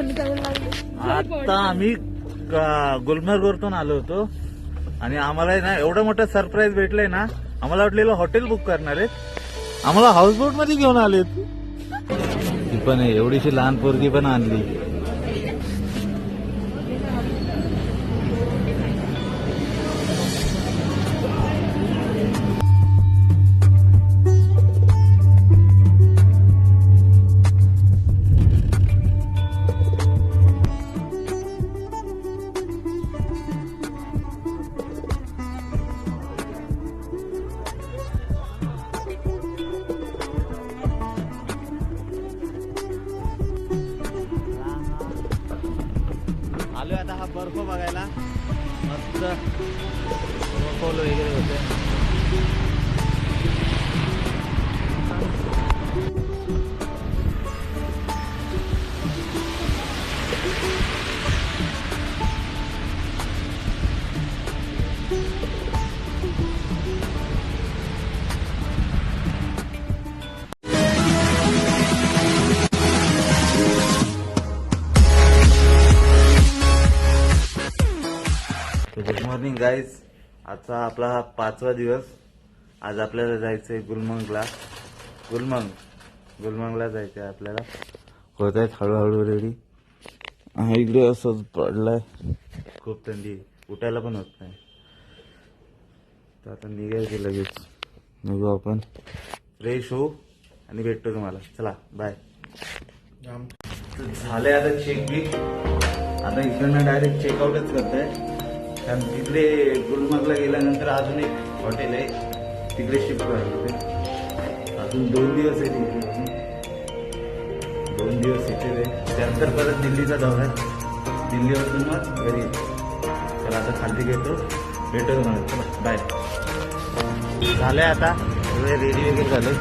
आता आम्ही गुलमर्ग वरतून आलो होतो आणि आम्हाला ना एवढं मोठं सरप्राईज भेटलंय ना. आम्हाला वाटलेलं हॉटेल बुक करणार आहेत, आम्हाला हाऊसबोट मध्ये घेऊन आलेत. ती पण एवढीशी लहान पोरगी पण आणली. आलोय आता हा बर्फ बघायला. मस्त फॉल वगैरे होते. Good morning guys. आजचा आपला हा 5वा दिवस. आज आपल्याला जायचंय गुलमर्गला. गुलमर्गला जायचंय आपल्याला. होत आहेत हळूहळू रेडी. इकडे असं पडलाय, खूप थंडी, उठायला पण होत नाही. तर आता निघायचं लगेच. निघू आपण, फ्रेश होऊ आणि भेटतो तुम्हाला. चला बाय. झालंय आता चेक बी. आता इकडनं डायरेक्ट चेकआउटच करताय. कारण तिकडे गुलमर्गला गेल्यानंतर अजून एक हॉटेल आहे, तिकडे शिफ्ट करायचं होते. अजून 2 दिवस आहे तिकडे. 2 दिवस इथे आहे. त्यानंतर परत दिल्लीचा दौरा आहे. दिल्लीवरून मग घरी. तर आता खाली घेतो, भेटतो तुम्हाला. चला बाय. झालंय आता सगळे रेडी वगैरे झाले.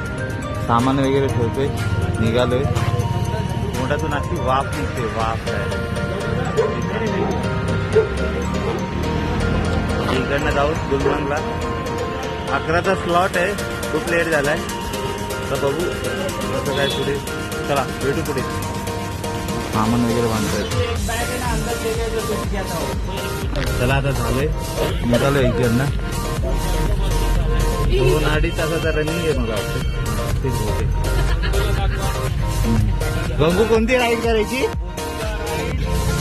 सामान वगैरे ठेवतोय, निघालोय. मोठातून अशी वाफ निघते, वाफ आहे. इकडनं जाऊ गुलमर्गला. 11चा स्लॉट आहे, खूप लेट झालाय. तर बघू कसं काय पुढे. चला भेटू पुढे. सामान वगैरे बांधतोय. चला आता झालंय, निघालोय इकडनं. 2-2.5 तासाचा रनिंग आहे मग आपले. गंगू कोणती राईड करायची?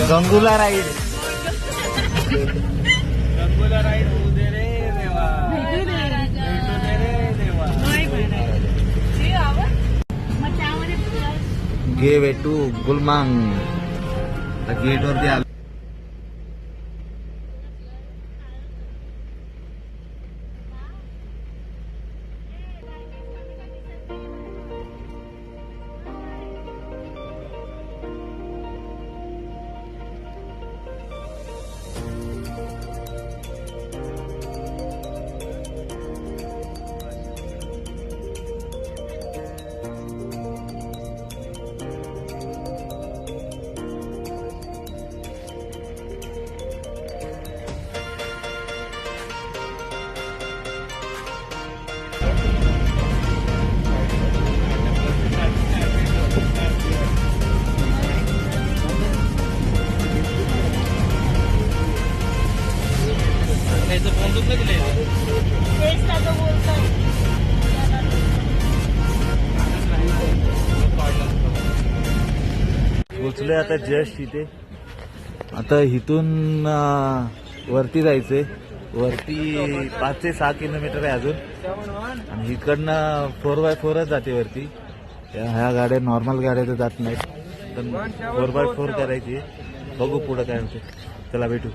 गंगूला ride. Gateway to Gulmarg. Gate वरती आलो. पोचलोय आता जस्ट इथे. आता इथून वरती जायचंय. वरती 5 ते 6 किलोमीटर आहे अजून. आणि इकडनं 4x4च जाते वरती. ह्या गाड्या नॉर्मल गाड्या तर जात नाहीत, पण 4x4 करायची. बघू पुढं काय होते. चला भेटू.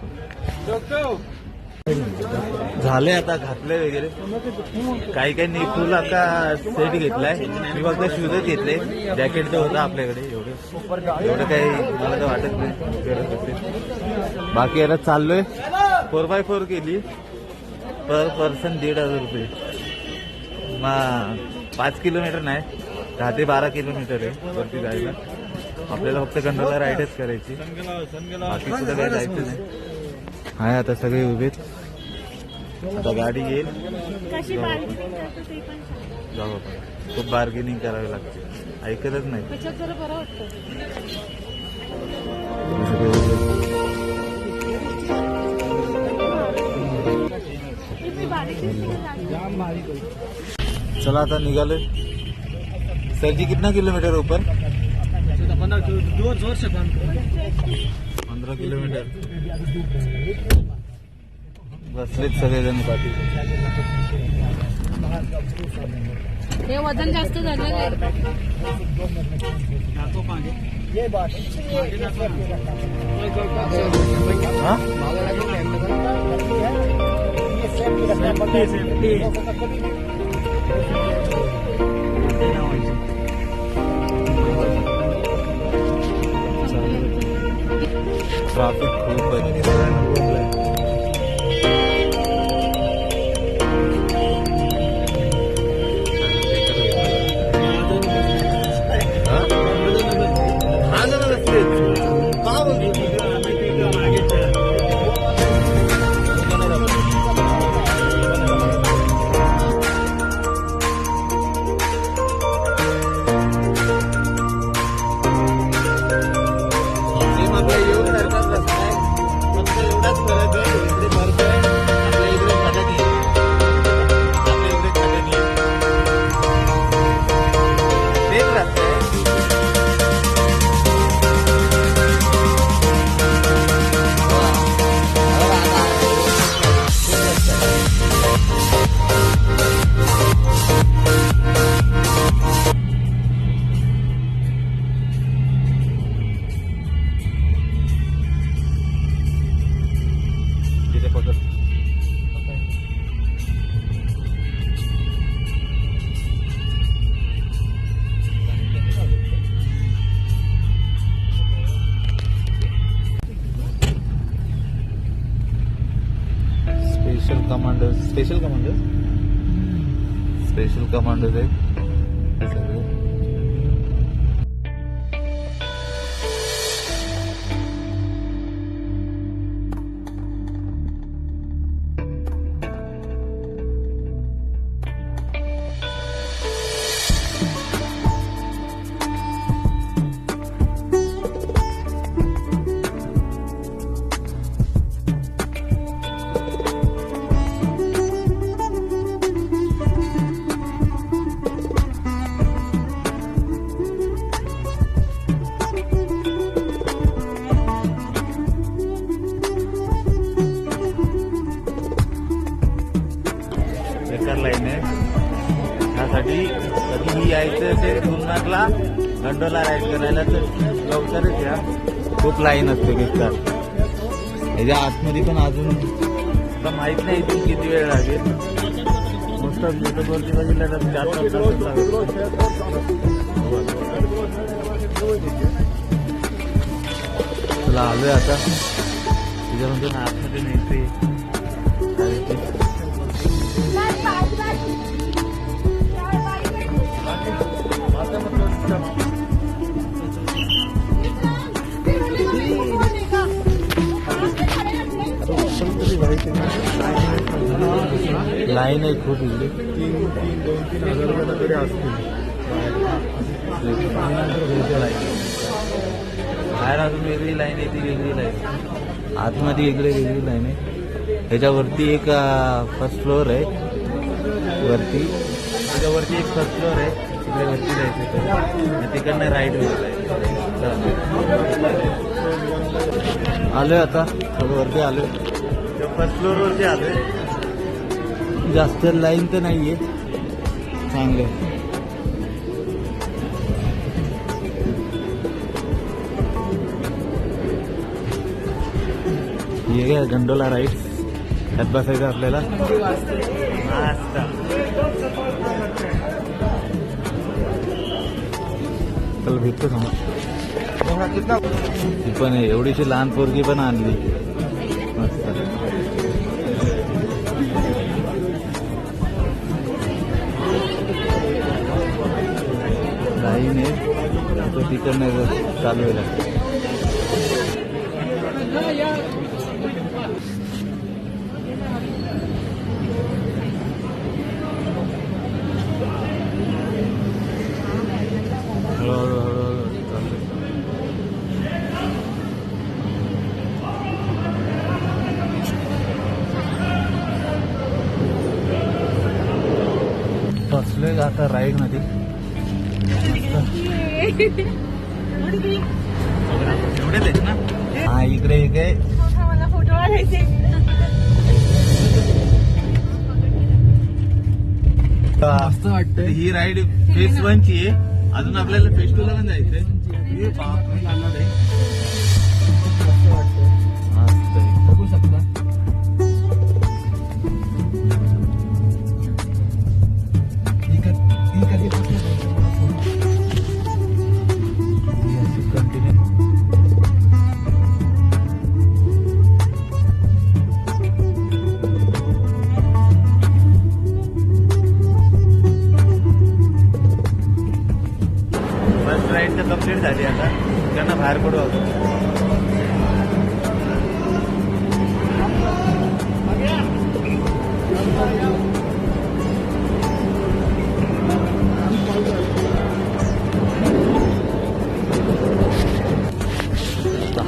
झाले आता घातले वगैरे. काही निघून आता सेट घेतलाय. मी फक्त शूजच घेतले. जॅकेट तर होतं आपल्याकडे. एवढं काही मला तर वाटत नाही गरज असेल. बाकी आता चाललोय. 4x4 केली. पर पर्सन 1,500 रुपये. 5 किलोमीटर नाही, 10 ते 12 किलोमीटर आहे वरती जायला. आपल्याला फक्त कंट्रोलर राईडच करायची, बाकी कुठं काही जायचं नाही. आहे आता सगळे उभेत. आता गाडी येईल, जाऊ आपण. खूप बार्गेनिंग करावी लागते, ऐकतच नाही. चला आता निघाले. सरजी कितना किलोमीटर ऊपर? 15 किलोमीटर. बसलेत सगळेजण पाठी. हे वजन जास्त झालेलं आहे. हा? ट्रॅफिक खूप आहे. स्पेशल कमांडोज आहेत हे सगळे. लाईन आहे. त्यासाठी कधीही यायचं असेल गुलमर्गला गंडोला राईड करायला तर लवकरच या. खूप लाईन असते बेकार. याच्या आतमध्ये पण अजून माहित नाही इथून किती वेळ लागेल. मस्त युट्यूबवरती बघितलं तर 4-5 तास लागेल. चला आलोय आता. त्याच्यामध्ये आतमध्ये न्यायचे लाईन आहे खूप इकडे. 2-3 हजार रुपयाला तरी असतील बाहेर. अजून वेगळी लाईन आहे, ती वेगळी लाईन. आतमध्ये इकडे वेगळी लाईन आहे. ह्याच्यावरती एक फर्स्ट फ्लोअर आहे वरती. त्याच्यावरती एक फर्स्ट फ्लोअर आहे. तिकडे वरती जायचं तिकडनं राईट वेगळं आहे. आलोय आता वरती आलोय. फर्स्ट फ्लोअरवरती आलोय. जास्त लाईन तर नाहीये, चांगलं. हे काय गंडोला राईड. त्यात बसायचं आपल्याला. चल भेटतो समोर. ती पण आहे एवढीशी लहान पोरगी पण आणली. मस्त लाईन आहे. तिकडनं चालू आहे. बसले चाललोय आता राईड मध्ये. एवढेच आहेत ना? हा इकडे एक आहे. मला फोटो काढायचे. मस्त वाटतं. ही राईड फेज 1 ची आहे. अजून आपल्याला फेज 2 ला पण जायचंय. हे बापरे, चालणार आहे. मस्त वाटतं. मस्त आहे. बघू शकता. फर्स्ट राईड तर कम्प्लीट झाली. आता त्यांना बाहेर पडू होतो.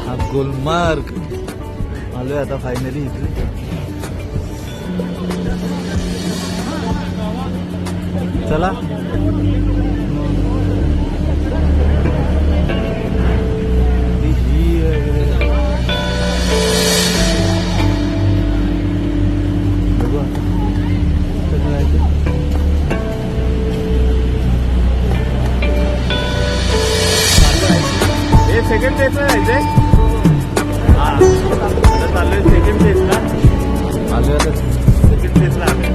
हा गुलमर्ग आलोय आता फायनली इथे. चला सेकंड फेजला जायचंय. हा आता चाललोय सेकंड फेजला. आलोय आता सेकंड फेजला आलोय.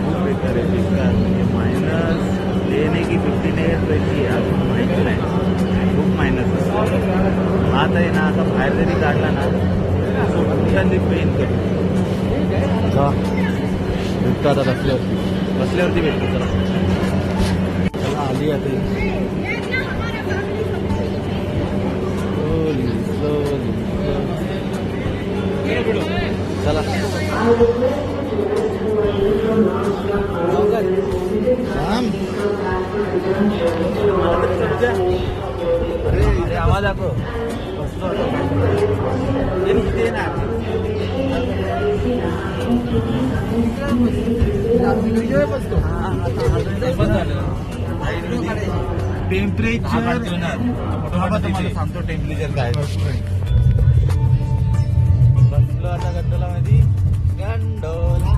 खूप बेकार आहे. बेकार म्हणजे मायनस लेने की 15 आहे पैकी अजून माहिती नाही. खूप मायनस आता आहे ना. आता बाहेर जरी काढला ना सुट्ट्यांनी पेन करू भेटतो. आता बसल्यावरती भेटतो. चला आली आता. चला अरे आवाज दाखव. टेम्परेचर तुम्हाला सांगतो. टेम्परेचर काय बसलो आता गंडोलामध्ये. गंडोला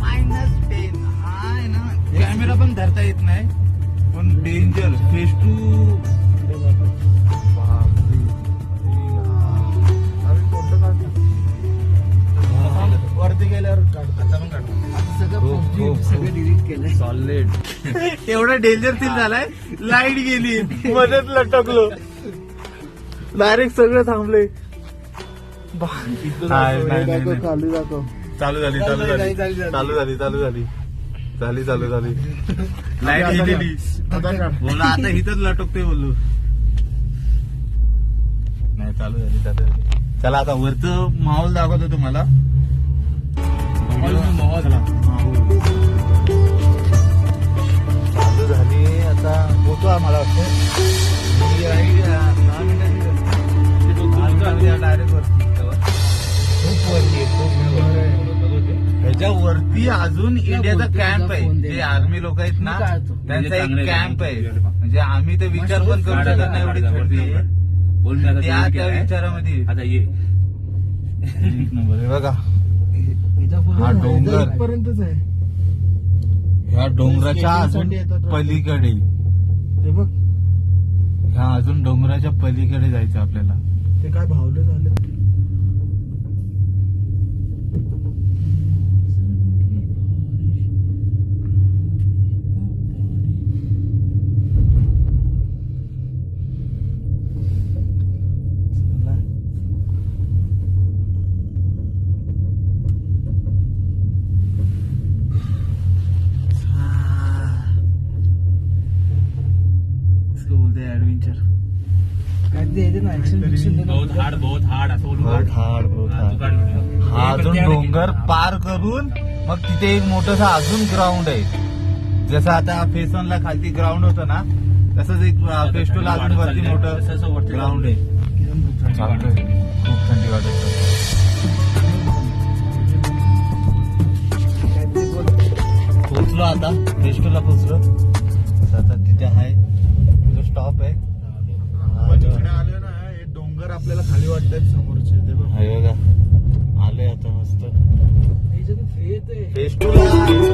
-10. हा आहे ना. कॅमेरा पण धरता येत नाही. पण डेंजर. फेज 2 वरती गेल्यावर सगळं डिलीट केलंय. सॉलिड. एवढा डेंजर सीन झालाय. लाईट गेली मध्येच लटकलो. डायरेक्ट सगळं थांबले. चालू झाली लाईट गेली. बोला आता इथंच लटकतोय बोललो. नाही चालू झाली. चला आता वरचं माहोल दाखवतो तुम्हाला. चालू झाली आता. होतो आम्हाला वाटतं डायरेक्ट वरती. खूप वरती आहे. ह्याच्या वरती अजून इंडियाचा कॅम्प आहे. जे आर्मी लोक आहेत ना त्यांचा एक कॅम्प आहे. म्हणजे आम्ही तर विचार पण करू शकत नाही. एवढी छोटी त्या विचारामध्ये आता ये एक नंबर आहे बघा. हा डोंगर पर्यंतच आहे. ह्या डोंगराच्या अजून पलीकडे ह्या अजून डोंगराच्या पलीकडे जायचं आपल्याला. ते काय भावले झाले. बहुत हार्ड हा अजून डोंगर पार करून मग तिथे एक मोठंसं अजून ग्राउंड आहे. जसं आता फेस 1 ला खालती ग्राउंड होतं ना, तसंच एक फेस 2 ला अजून वरती मोठं ग्राउंड आहे. चालतंय. खूप थंडी वाटत. पोहोचलो आता फेस 2 ला पोहोचलो. आता तिथे आहे स्टॉप आहे. आले ना हे डोंगर आपल्याला खाली वाटतात समोरचे ते बघ. आहे बघा, आलोय आता मस्त. फेस 2 ला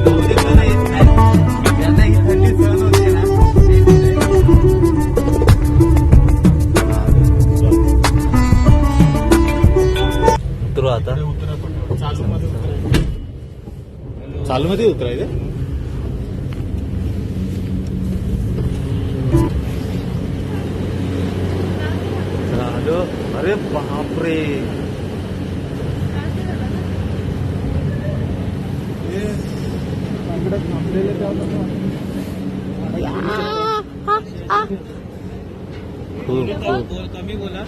बहुतेक जण येत नाही. त्यांना ही थंडी सहन होते ना. उतरू आता. चालू मध्ये उतरायचं. आलो. अरे बापरे, कमी बोला.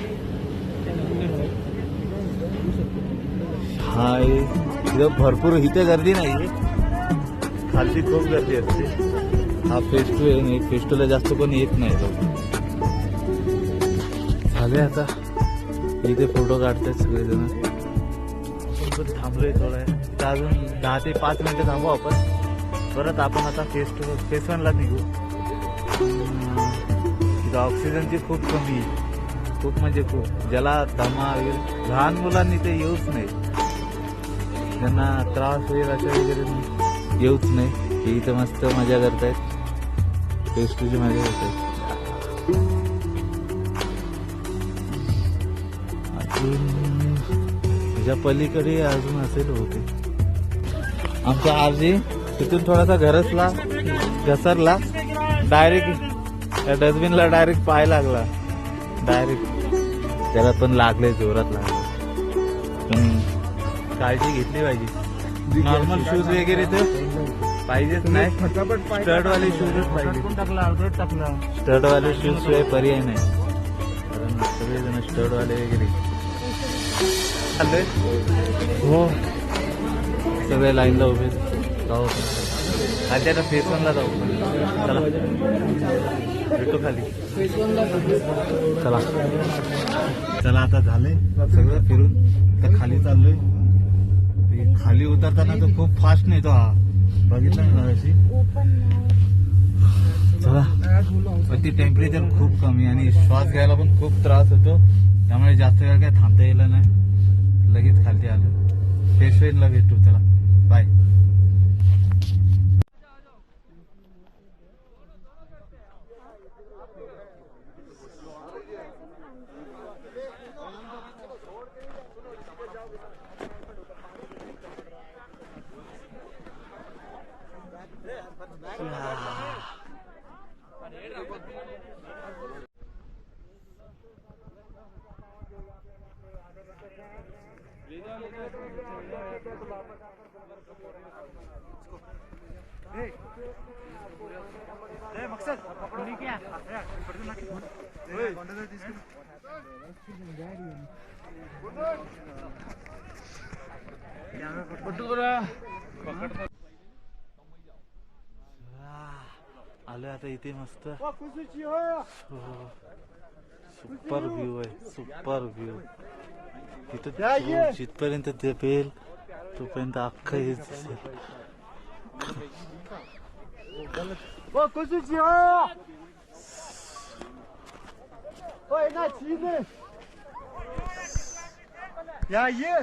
हाय, इथं भरपूर इथे गर्दी नाही, खालती खूप गर्दी असते. हा फेस 2 आहे. फेस 2 ला जास्त कोणी येत नाही लोक. झाले आता इथे फोटो काढतात सगळेजण. आपण पण थांबलोय थोडा. तर अजून 10 ते 5 मिनिटं थांबू आपण. परत आपण आता फेस 1 ला निघू. तिथं ऑक्सिजनची खूप कमी आहे. खूप म्हणजे खूप. ज्याला दमा वगैरे, लहान मुलांनी ते येऊच नाही. ज्यांना त्रास होईल अशा वगैरे येऊच नाही. हे इथं मस्त मजा करतायत. फेस 2 ची मजा करतायत. अजून त्याच्या पलीकडे अजून असेल होते. आमचा आरजी तिथून थोडासा घसरला. डायरेक्ट डस्टबिनला डायरेक्ट पाय लागला. डायरेक्ट त्याला पण लागले, जोरात लागले. पण काळजी घेतली पाहिजे. नॉर्मल शूज वगैरे तर पाहिजेच नाही. स्टडवाले शूजच पाहिजे. स्टडवाले शूज शिवाय पर्याय नाही. कारण सगळेजण स्टडवाले वगैरे चालले. हो, सगळे लाईनला उभे जाऊ. खाली आता फेस 1 ला जाऊ. चला भेटू खाली. चला चला आता झालंय सगळं फिरून. तर खाली चाललोय. ते खाली उतरताना तर खूप फास्ट नाही तो. हा बघितलं ना अशी. चला, पण ती टेम्परेचर खूप कमी आणि श्वास घ्यायला पण खूप त्रास होतो. त्यामुळे जास्त वेळ काय थांबता येईल नाही. लगेच खाली आलो. फेस 1 ला भेटू. चला बाय. आलो आता इथे मस्त. सुपर व्ह्यू आहे. Super view. तिथं जिथपर्यंत दिसेल तोपर्यंत अख्खं हेच दिसेल. या ये.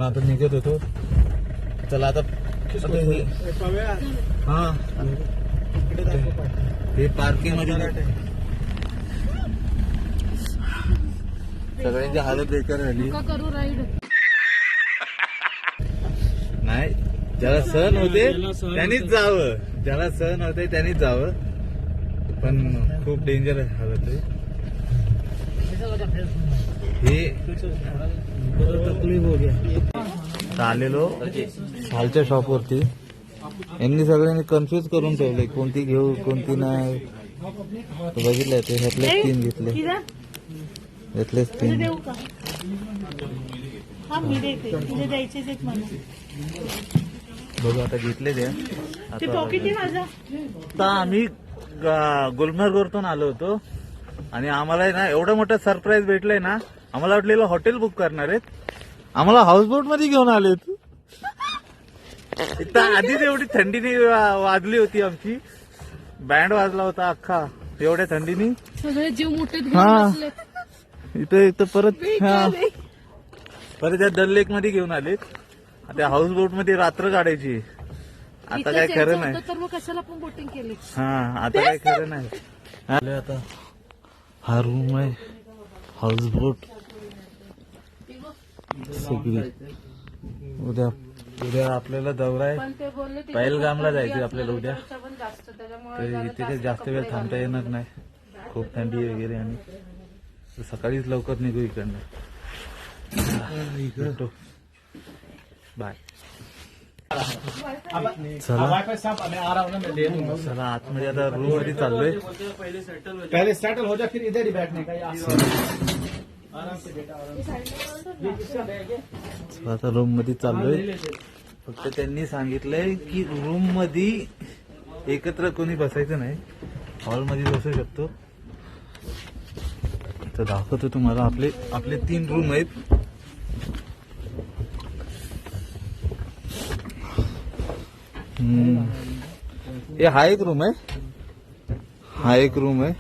आता निघत होतो. चला आता हा हे पार्किंग मध्ये सगळ्यांची हालत बेकार झाली. करू राईड. नाही, ज्याला सहन होते त्यांनीच जावं. ज्याला सहन होते त्यांनीच जावं. पण खूप डेंजर हालत आहे. हे आलेलो खालच्या शॉपवरती. यांनी सगळ्यांनी कन्फ्युज करून ठेवले कोणती घेऊ कोणती नाही. बघितलं ते ह्यातलेच 3 घेतले. ह्यातलेच 3. बघू आता घेतले ते. आता आम्ही गुलमर्गवरतून आलो होतो आणि आम्हाला ना एवढं मोठं सरप्राईज भेटलंय ना. आम्हाला वाटलेलं हॉटेल बुक करणार आहेत, आम्हाला हाऊसबोट मध्ये घेऊन आलेत. इथं आधीच एवढी थंडीने वाजली होती आमची. बँड वाजला होता अख्खा एवढ्या थंडीने. सगळे जीव मोठे हा इथं परत परत त्या दल लेक मध्ये घेऊन आलेत. त्या हाऊस बोट मध्ये रात्र काढायची. आता काय खरं नाही. तर मग कशाला पण बोटिंग केली. हा आता काय खरं नाही. आता हा रूम आहे हाऊस बोट सगळी. उद्या आपल्याला दौरा आहे. पहलगामला जायचं आपल्याला उद्या. तर इथे जास्त वेळ थांबता येणार नाही, खूप थंडी वगैरे. आणि सकाळीच लवकर निघू इकडनं. बाय. चला आतमध्ये आता रूम मध्ये चाललोय. पहले सेटल हो जा फिर इधर ही बैठने का. आता रूम मध्ये चाललोय. फक्त त्यांनी सांगितलंय की रूम मध्ये एकत्र कोणी बसायचं नाही, हॉल मध्ये बसू शकतो. तर दाखवतो तुम्हाला. आपले 3 रूम आहेत. ये हा एक रूम आहे. हा एक रूम आहे.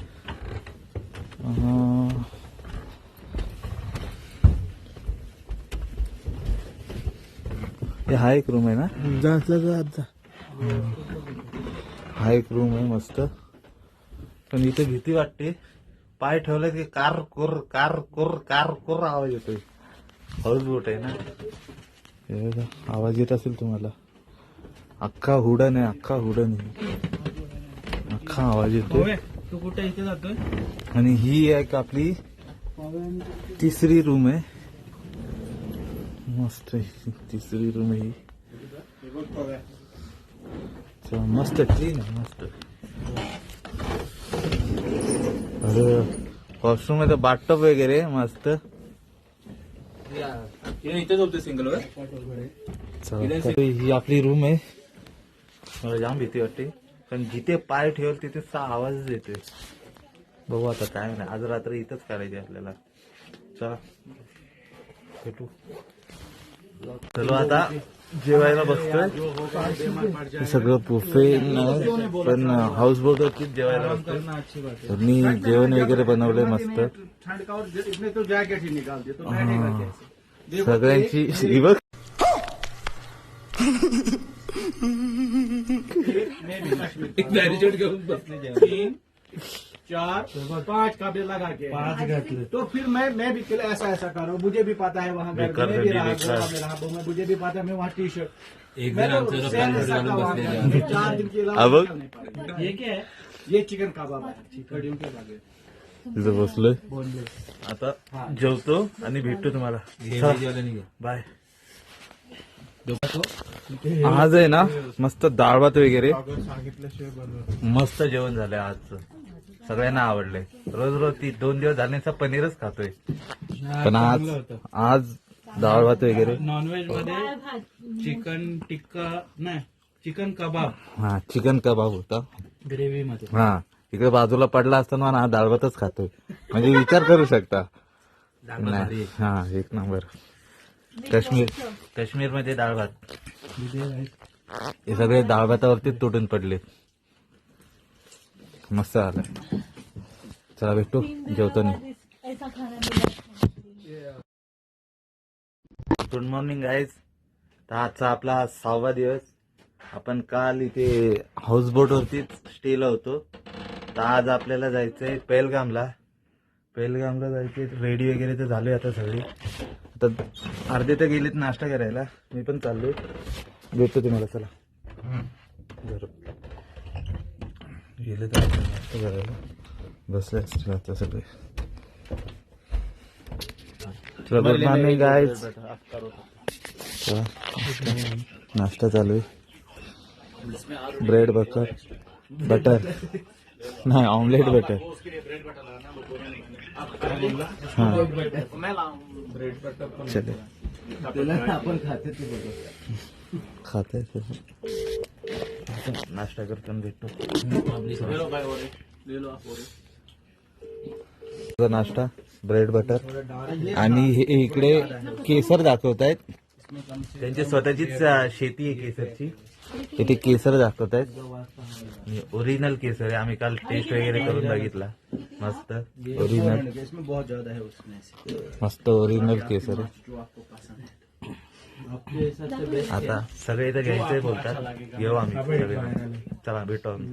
हा एक रूम आहे ना. हा एक रूम आहे मस्त. पण इथे भीती वाटते. पाय ठेवलं की कार कोर आवाज येतोय. हाऊस बोट आहे ना. हे बघा आवाज येत असेल तुम्हाला. अख्खा हुडन आहे, अख्खा आवाज येतोय. तू कुठे इथे जातोय. आणि ही एक आपली 3री रूम आहे. मस्त आहे 3री रूम आहे ही. मस्त क्लीन आहे मस्त. अरे वॉशरूम आहे तर बाथटब वगैरे मस्त. इथे झोपते सिंगल वर. ही आपली रूम आहे. मला जाम भीती वाटते, पण जिथे पाय ठेवल तिथे आवाजच येतोय. बघू आता काय नाही. आज रात्री इथंच करायची आपल्याला. चला भेटू. चलो आता जेवायला बसतोय. सगळं बुफे नाही पण हाऊस बोटवरतीच जेवायला बसतोय. मी जेवण वगैरे बनवलंय मस्त. सगळ्यांची ही बघ. 4 5 कपड़े लगा के 5 घंटे. तो फिर मैं भी ऐसा करो. मुझे भी पता है वहाँ घर में भी रहा, मुझे भी पता है. मैं वहाँ टी-शर्ट 4 दिन के अलावा. ये क्या है. ये चिकन कबाब है. कड़ियों के बागे तिथं बसलोय. आता जेवतो आणि भेटतो तुम्हाला. बाय. आज आहे ना मस्त डाळ भात वगैरे मस्त जेवण झालंय आजचं. सगळ्यांना आवडलंय. रोज 2 दिवस झाल्याचा पनीरच खातोय. पण आज डाळ भात वगैरे. नॉनव्हेज मध्ये चिकन टिक्का नाही, चिकन कबाब. हा चिकन कबाब होता ग्रेव्ही मध्ये. हा इकडे बाजूला पडला असताना ना डाळ भातच खातोय. म्हणजे विचार करू शकता. नाही हा एक नंबर. काश्मीर मध्ये डाळ भात. हे सगळे डाळ भातावरतीच तुटून पडले. मस्त आलं. चला भेटू जेवतो. Good morning guys. तर आजचा आपला 6वा दिवस. आपण काल इथे हाऊस बोट वरतीच स्टेला होतो. तर आज आपल्याला जायचंय पहलगामला जायचंय. रेडी वगैरे तर झालोय आता सगळी. आता अर्धे तर गेलेत नाश्ता करायला. मी पण चाललोय. भेटतो तुम्हाला. चला गेले तर नाश्ता करायला बसले असतील आता सगळे. चलो गुड मॉर्निंग गाइस. नाश्ता चालू आहे. ब्रेड बटर नाही ऑमलेट बटर. हाँ चले आपण खाते ते बघू. खाते नाश्ता करताना भेटतो. नाश्ता ब्रेड बटर आणि हे इकडे केसर दाखवतायत. त्यांची स्वतःचीच शेती आहे केसरची. इथे केसर दाखवतायत. ओरिजिनल केसर आहे. आम्ही काल टेस्ट वगैरे करून बघितला. मस्त ओरिजिनल. इसमें बहुत ज्यादा है उसमें से मस्त ओरिजिनल केसर आहे. जो आपको पसंद है. आपके सबसे बेस्ट आता सगळे इथं घ्यायचंय बोलतात. घेऊ आम्ही सगळे. चला भेटू आम्ही.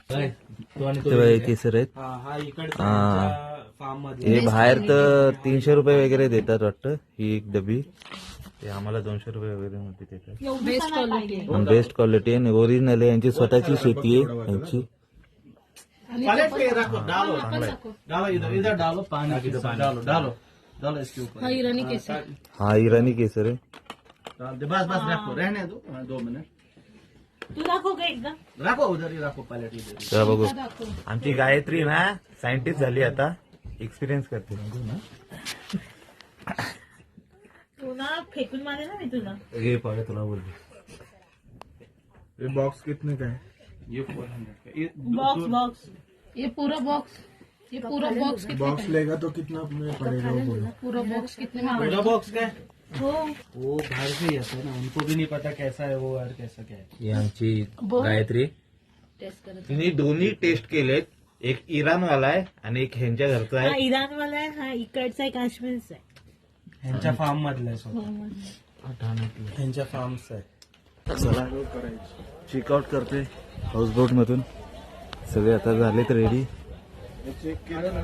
ते केसर आहेत. हा इकडचा फार्म मध्ये हे बाहेर तर 300 रुपये वगैरे देतात वाटतं ही एक डबी. ते आम्हाला 200 रुपये वगैरे मध्ये देतात. बेस्ट क्वालिटी आहे. पण बेस्ट क्वालिटी आहे. ओरिजिनल आहे. यांची स्वतःची शेती आहे यांची. पलट के रखो. डालो डालो इधर डालो पानी के साथ डालो डालो डालो इसके ऊपर. हा इराणी केसर. हा इराणी केसर आहे. डाल दे. बस बस रखो. रहने दो 2 मिनट. तू दाखव का एकदा. रखो उधर ही रखो पलट इधर. चला बघू. दाखव. आमची गायत्री ना सायंटिस्ट झाली आता. एक्सपिरियन्स करते. तू ना फेकून मारे ना मी तुला. हे पडे तुला बोलते. ये बॉक्स कितने का है? ये 400 का. ये बॉक्स बॉक्स ये पूरा बॉक्स कितने का है? लेगा तो कितना में पड़ेगा वो बोलो. पूरा बॉक्स कितने में बड़ा बॉक्स का है? हो. वो बाहर से ही आता है ना. उनको भी नहीं पता कैसा है वो और कैसा क्या है. ही आमची गायत्री. टेस्ट करत. तिने दोन्ही टेस्ट केलेत. एक इराणवाला आहे आणि एक ह्यांच्या घरचा हा आहे. इराण वाला आहे. हा इकडचा आहे काश्मीरचा आहे. ह्यांच्या फार्म मधला आहे स्वतः. ह्यांच्या फार्मचा आहे. चला चेकआउट करते हाऊसबोट मधून. सगळे आता झालेत रेडी. चेक केलं ना.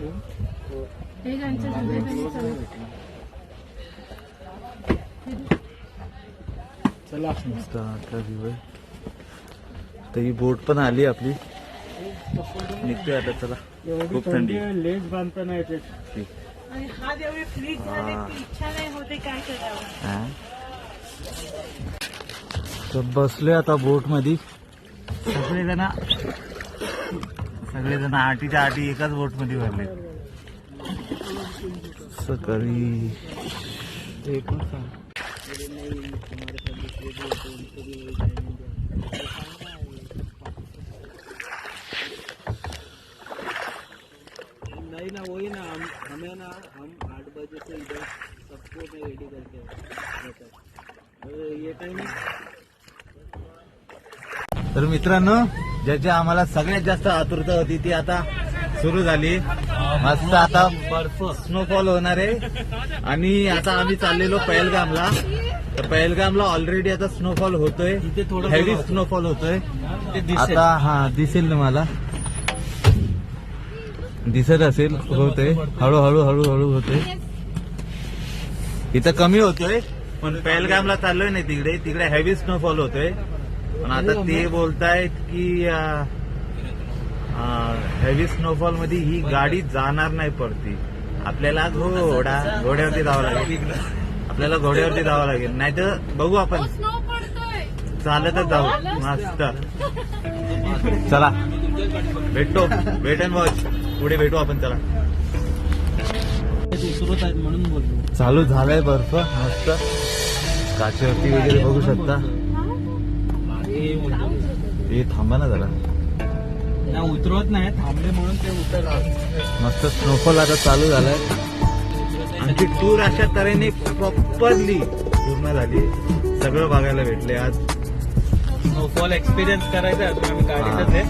हे ज्यांचं झालंय त्यांनी चालू. चला मस्त आतला व्ह्यू आहे. तर ही बोट पण आली आपली. निघतोय आता. चला खूप थंडी. लेस बांधता नाही येते. ठीक. आणि हा जेवढे फ्रीज झाले ती इच्छा नाही होते काय करावं. हा. तर बसलोय आता बोट मध्ये. सगळेजण आटीच्या आटी एकाच बोट मध्ये भरले. सकाळी नहीं ना वही ना हमें ना हम 8 बजे से इधर सबको मैं रेडी करके ये टाइम. तर मित्रांनो ज्याची आम्हाला सगळ्यात जास्त आतुरता होती ती आता सुरू झाली. मस्त आता बर्फ स्नोफॉल होणार आहे. आणि आता आम्ही चाललेलो पहलगामला. तर पहलगामला ऑलरेडी आता स्नोफॉल होतोय. हेवी स्नोफॉल होतोय आता. हा दिसेल तुम्हाला. दिसत असेल. होतोय हळूहळू हळूहळू होतोय. इथं कमी होतोय पण पहलगामला चाललोय नाही तिकडे हेवी स्नोफॉल होतोय. पण आता ते बोलतायत की हेवी स्नोफॉल मध्ये ही गाडी जाणार नाही पडती. आपल्याला घोड्यावरती जावं लागेल. नाही तर बघू आपण स्नो पडतोय. चालतच जाऊ. मस्त. चला भेटतो. Wait and watch. पुढे भेटू आपण. चला सुरत आहेत म्हणून बोलतो. चालू झालाय बर्फ. मस्त काचेवरती वगैरे बघू शकता. हे थांबा ना जरा. ना उतरवत नाही. थांबले म्हणून ते उतरतात. मस्त स्नोफॉल आता चालू झालाय. आमची टूर अशा तऱ्हेने प्रॉपरली पूर्ण झाली. सगळं बघायला भेटले आज. स्नोफॉल एक्सपिरियन्स करायचा आहे. आम्ही गाडीतच आहे.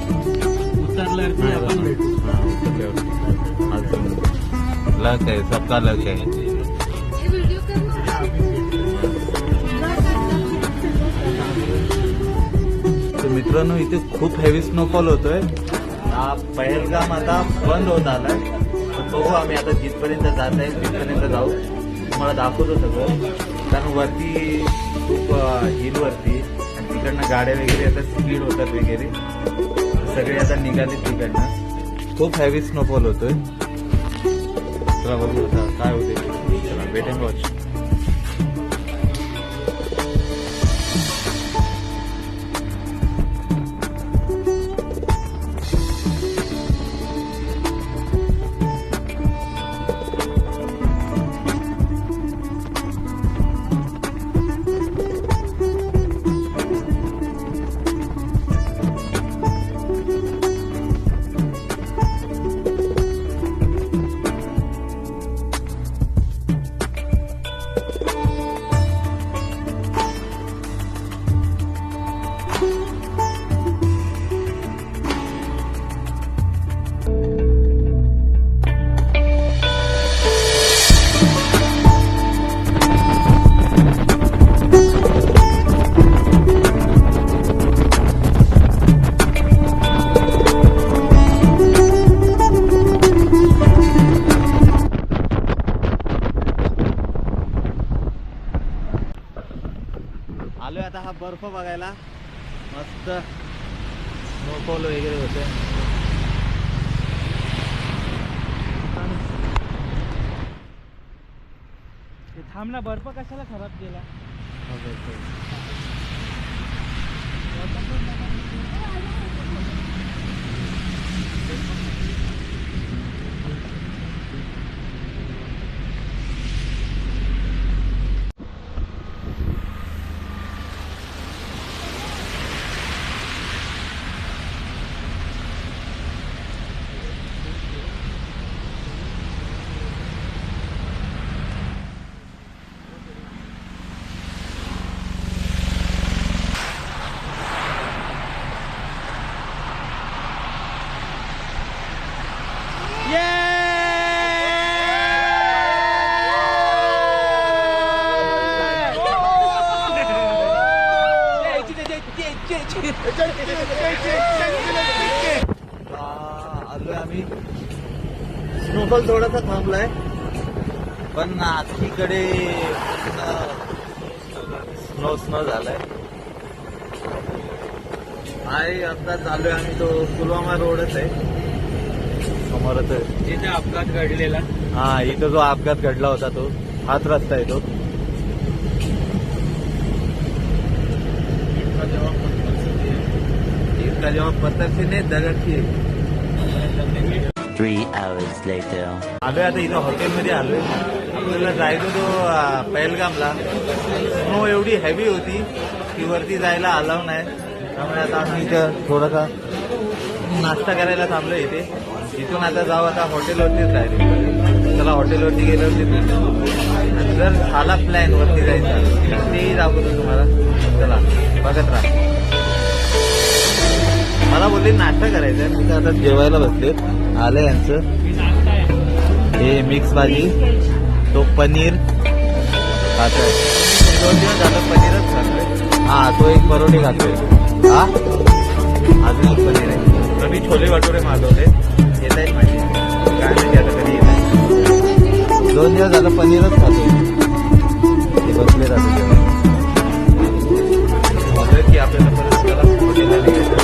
उतरल्यावरती आपण भेटू. लक आहे. सबका लक आहे. हे व्हिडिओ कर ना. तर मित्रांनो इथे खूप हेवी स्नोफॉल होतोय. हा पहलगाम आता बंद होत आलाय. पण बघू आम्ही आता जिथपर्यंत जात आहे तिथपर्यंत जाऊ. तुम्हाला दाखवतो सगळं. कारण वरती खूप हिल वरती आणि तिकडनं गाड्या वगैरे आता स्पीड होतात वगैरे. सगळे आता निघाले तिकडनं. खूप हेवी स्नोफॉल होतोय. चला बघू आता काय होते. चला वेट अँड वॉच. आलोय आता हा बर्फ बघायला. मस्त स्नोफॉल वगैरे होते. थांबला बर्फ कशाला खराब केला. आलोय आम्ही. स्नोफॉल थोडासा थांबलाय पण आखीकडे स्नो झालाय. आणि आता चाललोय आम्ही. तो पुलवामा रोडच आहे समोरच आहे. जिथे अपघात घडलेला. हा इथं जो अपघात घडला होता तो हाच रस्ता आहे तो. इसका जवाब पत्थर से नहीं दगड से. 3 hours later. आलोय आता इथं हॉटेलमध्ये आलोय. आपल्याला जायचं तो पहलगामला. स्नो एवढी हेवी होती की वरती जायला अलाव नाही. त्यामुळे आता आम्ही इथं थोडासा नाश्ता करायला थांबलो इथे. इथून आता जाऊ आता हॉटेलवरतीच डायरेक्ट. चला हॉटेलवरती गेल्यावरती आणि जर झाला प्लॅन वरती जायचा तेही दाखवतो तुम्हाला. चला बघत राहा. मला बोलले नाश्ता करायचा आहे. आता जेवायला बसलेत. आलं यांचं हे मिक्स भाजी. तो पनीर खातोय. 2 दिवस झालं पनीरच खातोय. हा तो एक परोठे खातोय. हा अजून एक पनीर आहे. तर मी छोले भटुरे मागवले. येत आहेत माझे काय माहिती आता कधी येत आहे. 2 दिवस झालं पनीरच खातोय. ते बसले जातो की आपल्याला परत त्याला हॉटेलला निघायचं.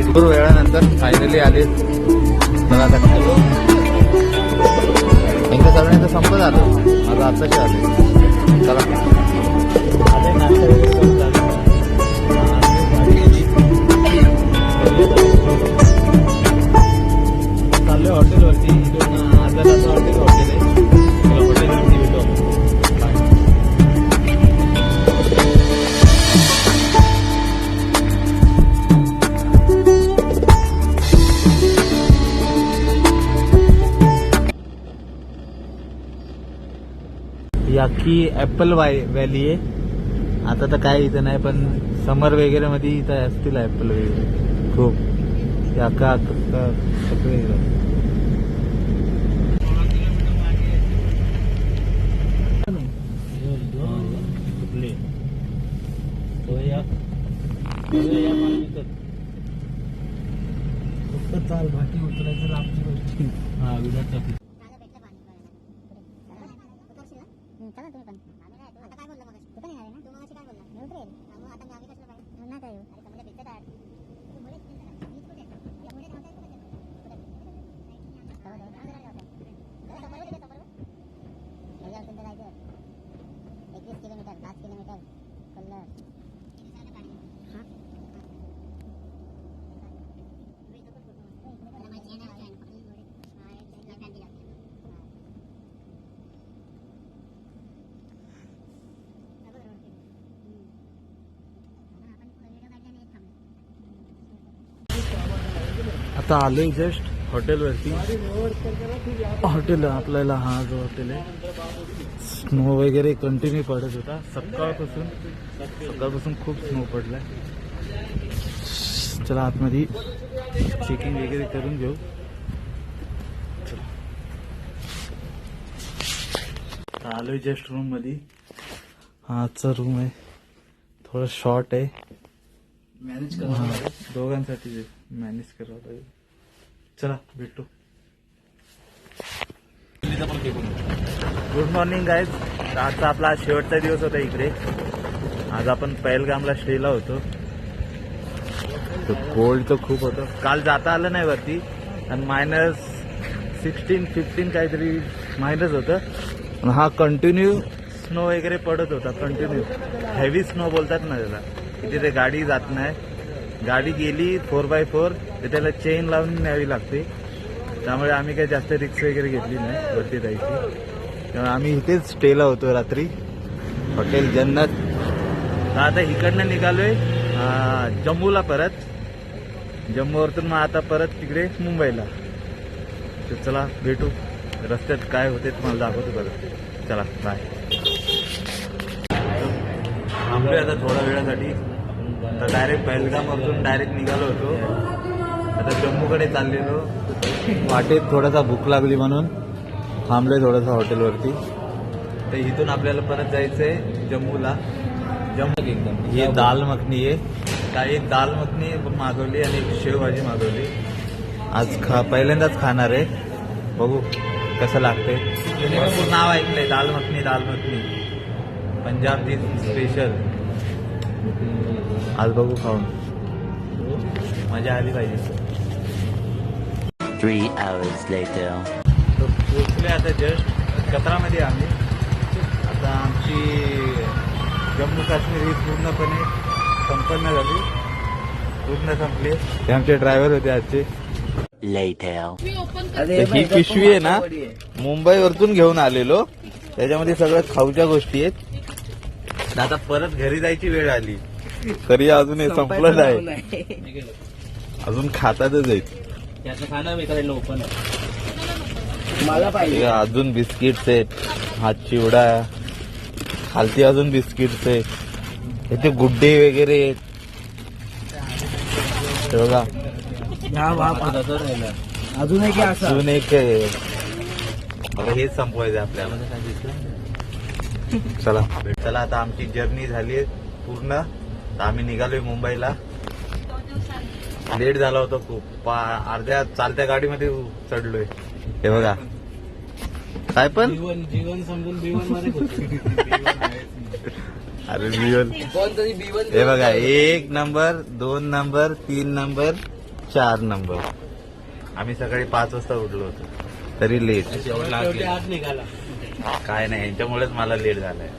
भरपूर वेळानंतर फायनली आले. मला आता खायलो. एकदा सगळ्यांचं संपत आलं. माझं आत्ताचे आले. चला आले नाश्ता वगैरे करून झालं. चाललोय हॉटेलवरती. इथून आजाराचं हॉटेल आहे. तुला हॉटेलवरती भेटू आपण. ही अख्खी ऍपल व्हॅली आहे. आता तर काय इथं नाही पण समर वगैरे मध्ये इथं असतील ऍपल वगैरे खूप. हे अख्खा सगळे चाल भाटी उतरायचं लांबची गोष्टी. हा विराट टाकी. चला तुम्ही पण आता काय बोलला मग तू पण येणार आहे ना. तू मग काय बोलला मी उतरेल. मग आता मी आम्ही कसलं पाहिजे नाही काय अरे समजा भेटत आहे. आता आलोय जस्ट हॉटेलवरती. हॉटेल आपल्याला हा जो हॉटेल आहे, स्नो वगैरे कंटिन्यू पडत होता सकाळपासून खूप स्नो पडलाय. चला आतमध्ये चेकिंग वगैरे करून घेऊ. चला आलोय जस्ट रूम मध्ये. हा आजचा रूम आहे, थोडं शॉर्ट आहे. मैनेज दोघांसाठी मॅनेज करावं लागेल. चला भेटू. Good morning guys. आजचा आपला शेवटचा दिवस होता इकडे. आज आपण पहलगामला स्टेला होतो. कोल्ड तर खूप होतं. काल जाता आलं नाही वरती आणि -16-15 काहीतरी मायनस होतं. हा कंटिन्यू स्नो वगैरे पडत होता. कंटिन्यू हेवी स्नो बोलतात ना त्याला. तिथे गाडी जात नाही. गाडी गेली 4x4 तर त्याला चेन लावून न्यावी लागते. त्यामुळे आम्ही काही जास्त रिक्स वगैरे घेतली नाही वरती जायची. त्यामुळे आम्ही इथेच स्टेला होतो रात्री, हॉटेल जन्नत. तर आता इकडनं निघालोय जम्मूला परत. जम्मूवरतून मग आता परत तिकडे मुंबईला. तर चला भेटू. रस्त्यात काय होते तुम्हाला दाखवतो परत. चला बाय. थांबलोय आता थोड्या वेळासाठी. आता डायरेक्ट पहलगामवरून डायरेक्ट निघालो होतो. आता जम्मूकडे चाललेलो. वाटेत थोडासा भूक लागली म्हणून थांबलोय थोडंसं हॉटेलवरती. तर इथून आपल्याला परत जायचंय जम्मूला. ही दाल मखनी आहे. काही दाल मखनी मागवली आणि एक शेवभाजी मागवली. आज पहिल्यांदाच खाणार आहे. बघू कसं लागतंय. भरपूर नाव ऐकलंय दाल मखनी पंजाबची स्पेशल. आज बघू खाऊन मजा आली पाहिजे. 3 hours later. पोचले आता जस्ट कचरामध्ये आम्ही. आता आमची जम्मू काश्मीर ही पूर्णपणे संपन्न झाली. पूर्ण संपली. ते आमचे ड्रायव्हर होते आजचे. Later. मी ओपन ही पिशवी आहे ना, मुंबईवरतून घेऊन आलेलो. त्याच्यामध्ये सगळं खाऊच्या गोष्टी आहेत. आता परत घरी जायची वेळ आली तरी अजून हे संपलं नाही. अजून खातातच आहेत. मला पाहिजे. अजून बिस्किट्स आहेत. हा चिवडा. खालती अजून बिस्किट्स आहेत. इथे गुड्डे वगैरे आहेत. हे बघा अजून एक असं अजून एक आहे. आता हेच संपवायचं आपल्याला. चला आता आमची जर्नी झाली आहे पूर्ण. तर आम्ही निघालोय मुंबईला. लेट झाला होता खूप. अर्ध्या चालत्या गाडीमध्ये चढलोय. हे बघा काय पण जीवन समजून B1 मध्ये अरे बिवन. हे बघा 1 नंबर 2 नंबर 3 नंबर 4 नंबर. आम्ही सकाळी 5 वाजता उठलो होतो तरी लेट. आज निघाला. काय नाही यांच्यामुळेच मला लेट झालाय.